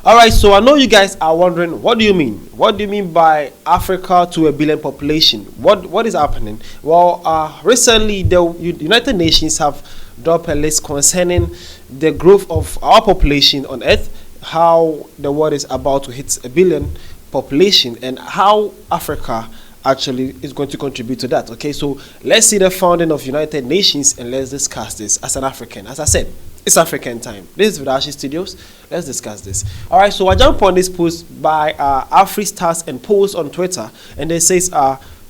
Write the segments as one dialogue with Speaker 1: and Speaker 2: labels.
Speaker 1: All right, so I know you guys are wondering, what do you mean? What do you mean by Africa to a billion population? What is happening? Well, recently the United Nations have dropped a list concerning the growth of our population on Earth, how the world is about to hit a billion population, and how Africa actually is going to contribute to that. Okay, so let's see the founding of United Nations and let's discuss this as an African. As I said, it's African time. This is Vidashi Studios. Let's discuss this. All right, so I jump on this post by AfriStars and Polls on Twitter, and it says,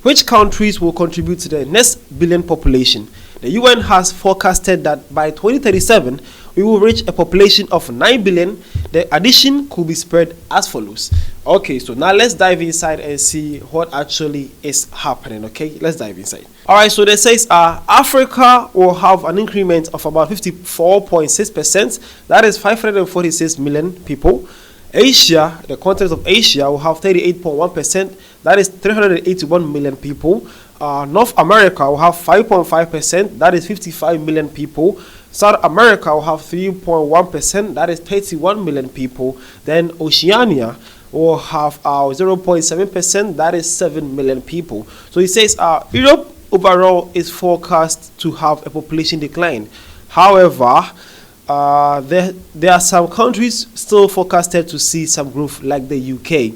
Speaker 1: which countries will contribute to the next billion population? The UN has forecasted that by 2037, we will reach a population of 9 billion. The addition could be spread as follows. Okay, so now let's dive inside and see what actually is happening. Okay, let's dive inside. All right, so they says Africa will have an increment of about 54.6%. That is 546 million people. Asia, the continent of Asia, will have 38.1%. That is 381 million people. North America will have 5.5%. That is 55 million people. South America will have 3.1%. That is 31 million people. Then Oceania will have 0.7%. That is 7 million people. So it says Europe overall is forecast to have a population decline. However, there are some countries still forecasted to see some growth, like the UK.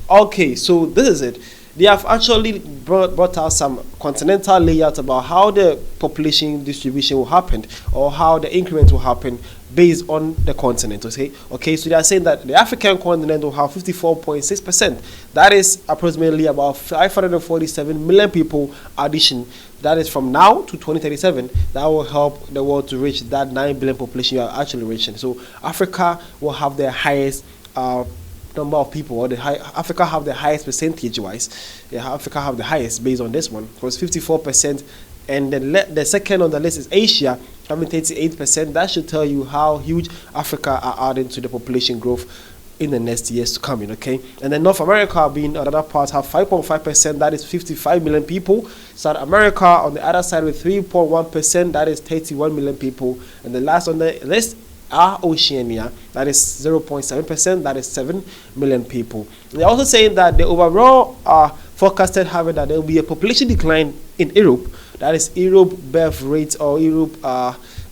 Speaker 1: Okay, so this is it. They have actually brought out some continental layout about how the population distribution will happen, or how the increment will happen based on the continent. Okay, so they are saying that the African continent will have 54.6%. That is approximately about 547 million people addition. That is from now to 2037. That will help the world to reach that 9 billion population you are actually reaching. So Africa will have the highest number of people, or Africa have the highest percentage wise. Yeah, Africa have the highest based on this one. It was 54%, and the second on the list is Asia, having 38%. That should tell you how huge Africa are adding to the population growth in the next years to come in. Okay, and then North America being another part have 5.5%. That is 55 million people. South America on the other side with 3.1%. That is 31 million people, and the last on the list are Oceania, that is 0.7%, that is 7 million people. They're also saying that the overall forecasted having that there will be a population decline in Europe. That is, Europe birth rate, or Europe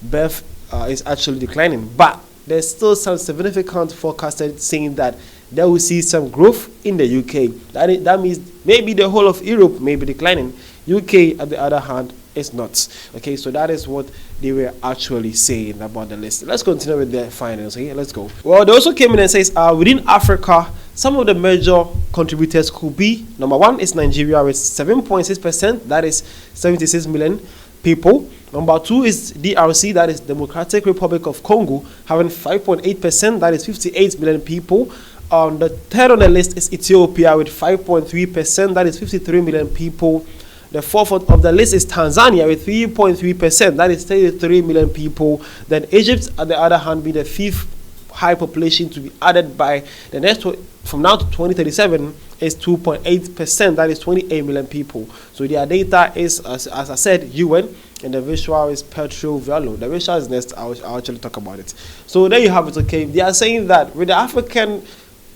Speaker 1: birth is actually declining, but there's still some significant forecasted saying that there will see some growth in the UK. That means maybe the whole of Europe may be declining. UK, at the other hand, is not. Okay, so that is what they were actually saying about the list. Let's continue with the finals. Okay, let's go. Well, they also came in and says within Africa, some of the major contributors could be, number one is Nigeria with 7.6%. That is 76 million people. Number two is DRC, that is Democratic Republic of Congo, having 5.8%. That is 58 million people. The third on the list is Ethiopia with 5.3%. That is 53 million people. The fourth of the list is Tanzania with 3.3%. That is 33 million people. Then Egypt, on the other hand, be the fifth high population to be added by the next, from now to 2037, is 2.8%. That is 28 million people. So their data is, as I said, UN, and the visual is Petro Velo. The visual is next. I'll actually talk about it. So there you have it. Okay, they are saying that with the African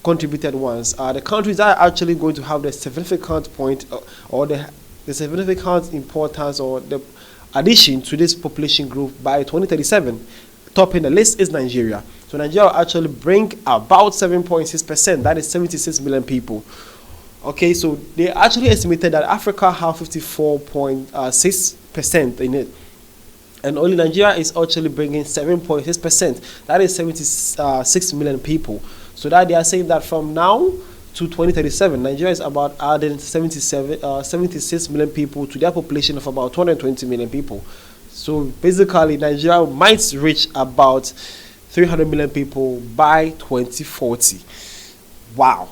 Speaker 1: contributed ones, the countries that are actually going to have the significant point, or the significant importance, or the addition to this population growth by 2037, topping the list is Nigeria. So Nigeria will actually bring about 7.6%. That is 76 million people. Okay, so they actually estimated that Africa have 54.6% in it, and only Nigeria is actually bringing 7.6%. That is 76 million people. So that they are saying that from now to 2037, Nigeria is about adding 76 million people to their population of about 220 million people. So basically, Nigeria might reach about 300 million people by 2040. Wow,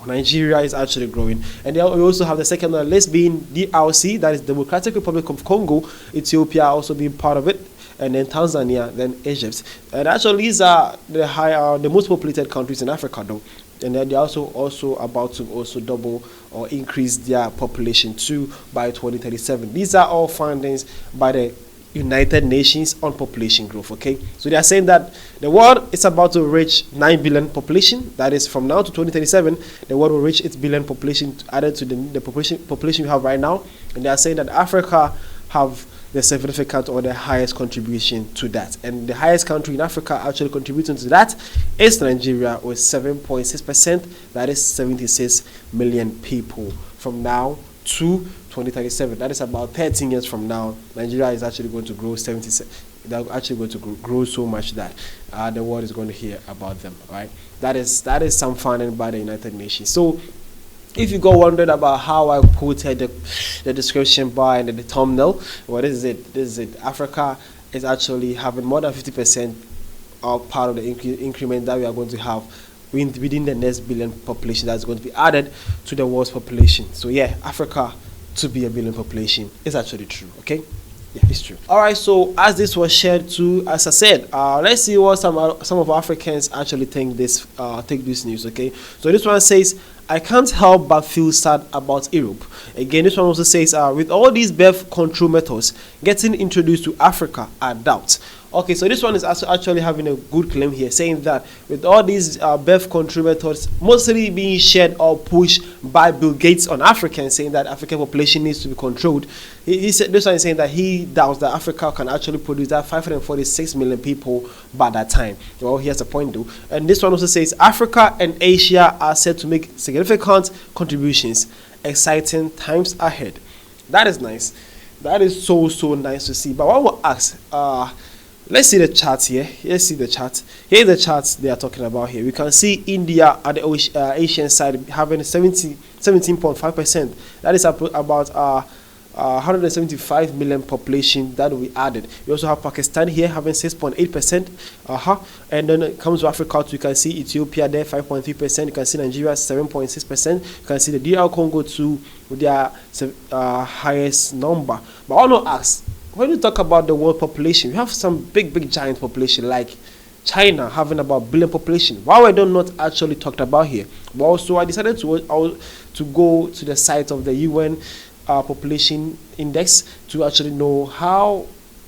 Speaker 1: Nigeria is actually growing. And then we also have the second on the list being DRC, that is Democratic Republic of Congo, Ethiopia also being part of it, and then Tanzania, then Egypt. And actually, these are the most populated countries in Africa, though. And then they're also about to also double or increase their population too by 2037. These are all findings by the United Nations on population growth. Okay, so they are saying that the world is about to reach 9 billion population. That is, from now to 2037, the world will reach its billion population added to the population we have right now. And they are saying that Africa have the significant or the highest contribution to that. And the highest country in Africa actually contributing to that is Nigeria with 7.6%. That is 76 million people from now to 2037. That is about 13 years from now. Nigeria is actually going to grow 77. They're actually going to grow so much that the world is going to hear about them. Right? That is some funding by the United Nations. So if you go wondering about how I put the description bar and the thumbnail, what is it? This is it. Africa is actually having more than 50% of part of the increment that we are going to have within the next billion population that's going to be added to the world's population. So yeah, Africa to be a billion population is actually true. Okay, yeah, it's true. All right, so as this was shared too, as I said, let's see what some of Africans actually think take this news. Okay, so this one says, I can't help but feel sad about Europe. Again, this one also says, with all these birth control methods getting introduced to Africa, I doubt. Okay, so this one is actually having a good claim here, saying that with all these birth control methods mostly being shared or pushed by Bill Gates on Africans, saying that African population needs to be controlled. He said, this one is saying that he doubts that Africa can actually produce that 546 million people by that time. Well, he has a point though. And this one also says Africa and Asia are set to make significant contributions. Exciting times ahead. That is nice. That is so nice to see. But what we'll ask, let's see the chart here. Let's see the chart. Here's the charts they are talking about here. We can see India at the Asian side having 17.5%. That is about 175 million population that we added. We also have Pakistan here having 6.8%. And then it comes to Africa too. You can see Ethiopia there 5.3%. You can see Nigeria 7.6%. You can see the DR Congo too with their highest number. But I want to ask, when we talk about the world population, we have some big giant population like China having about 1 billion population. Why were they not actually talked about here? But also I decided to go to the site of the UN population index to actually know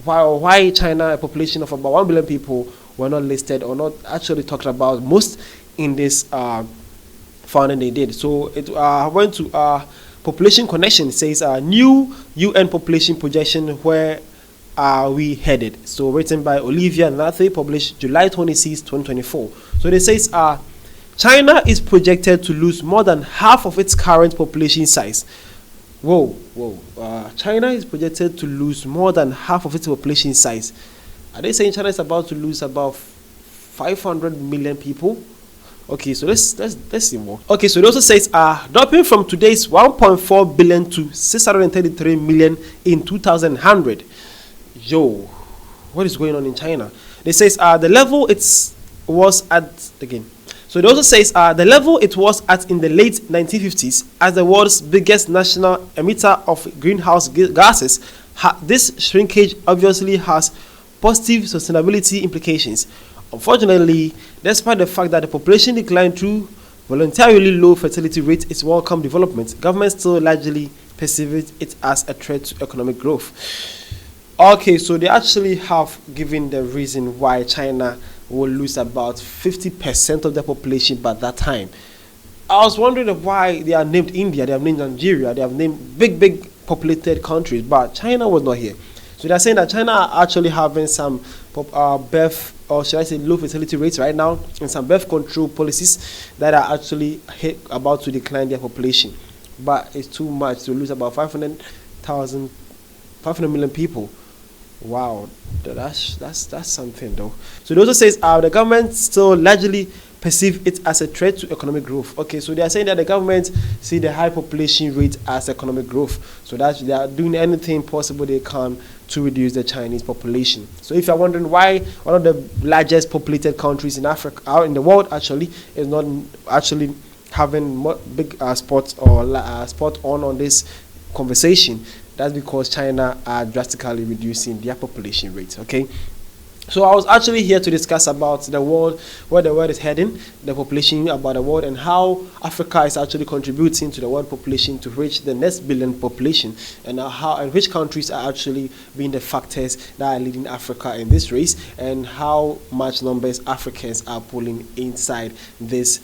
Speaker 1: why China, a population of about 1 billion people, were not listed or not actually talked about most in this finding they did. So it went to Population Connection. It says new UN population projection, where are we headed? So written by Olivia Nathe, published July 26, 2024. So it says China is projected to lose more than half of its current population size. Whoa. China is projected to lose more than half of its population size. Are they saying China is about to lose about 500 million people? Okay, so let's see more. Okay, so it also says dropping from today's 1.4 billion to 633 million in 2100. Yo, what is going on in China? It says the level was at again. So it also says the level it was at in the late 1950s as the world's biggest national emitter of greenhouse gases. This shrinkage obviously has positive sustainability implications. Unfortunately, despite the fact that the population decline through voluntarily low fertility rate is welcome development, governments still largely perceive it as a threat to economic growth. Okay, so they actually have given the reason why China will lose about 50% of the population by that time. I was wondering why they are named India, they have named Nigeria, they have named big populated countries, but China was not here. So they are saying that China are actually having some birth, or should I say low fertility rates right now, and some birth control policies that are actually about to decline their population. But it's too much to lose about 500 million people. Wow, that's something though. So it also says the government still largely perceive it as a threat to economic growth. Okay, so they are saying that the government see the high population rate as economic growth, so that they are doing anything possible they can to reduce the Chinese population. So if you're wondering why one of the largest populated countries in Africa, in the world actually, is not actually having big spot on this conversation, that's because China are drastically reducing their population rate. Okay, So I was actually here to discuss about the world, where the world is heading, the population about the world, and how Africa is actually contributing to the world population to reach the next billion population, and how and which countries are actually being the factors that are leading Africa in this race, and how much numbers Africans are pulling inside this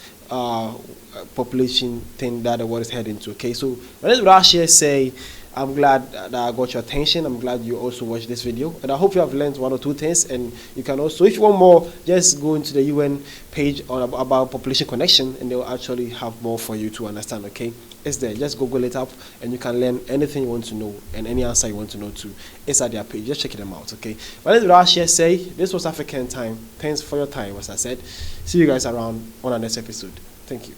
Speaker 1: population thing that the world is heading to. Okay, so let's Russia say. I'm glad that I got your attention. I'm glad you also watched this video. And I hope you have learned one or two things. And you can also, if you want more, just go into the UN page on about population connection, and they'll actually have more for you to understand, okay? It's there. Just Google it up, and you can learn anything you want to know and any answer you want to know too. It's at their page. Just check them out, okay? But let's Russia say, this was African Time. Thanks for your time, as I said. See you guys around on our next episode. Thank you.